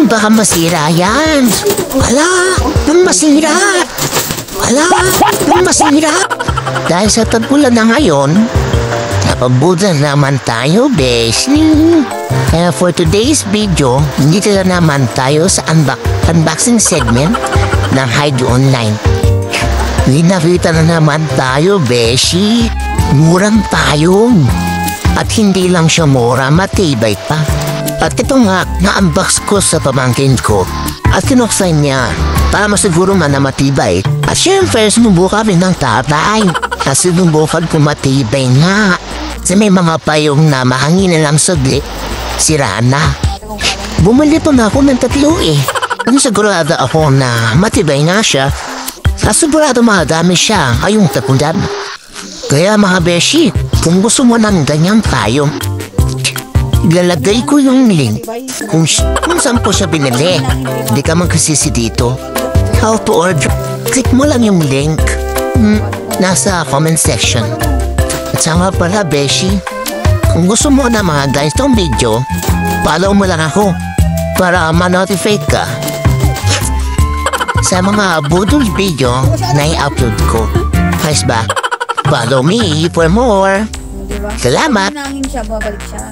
Baka masira yan. Wala, masira. Wala, masira. Dahil sa tag-ulan na ngayon, napabulan naman tayo, beshi. Kaya for today's video, dito na naman tayo sa unboxing segment ng Hydro Online. Nakita na naman tayo, beshi. Murang tayo. At hindi lang siya mura, matibay pa. At ito nga, na-unbox ko sa pamangkin ko. At kinuksan niya, para masiguro man na matibay. At syempre, sinubukan rin ng tatay. At sinubukan ko matibay nga. Kasi may mga payong na mahangin na lang saglit, sira na. Bumili pa na ako ng 3 eh. Ang sigurado ako na matibay nga siya. At sigurado madami siya, ayong takulan. Kaya mga beshi, kung gusto mo ng ganyang payong, ilalagay ko yung link kung saan po siya binili. Hindi ka magkasisi dito. How to order? Click mo lang yung link. Nasa comment section. At saka pala, beshi, kung gusto mo na mga guys tong video, follow mo lang ako para ma-notify ka sa mga budol video na i-upload ko. Guys ba? Follow me for more. Salamat. Nangin siya, babalik siya.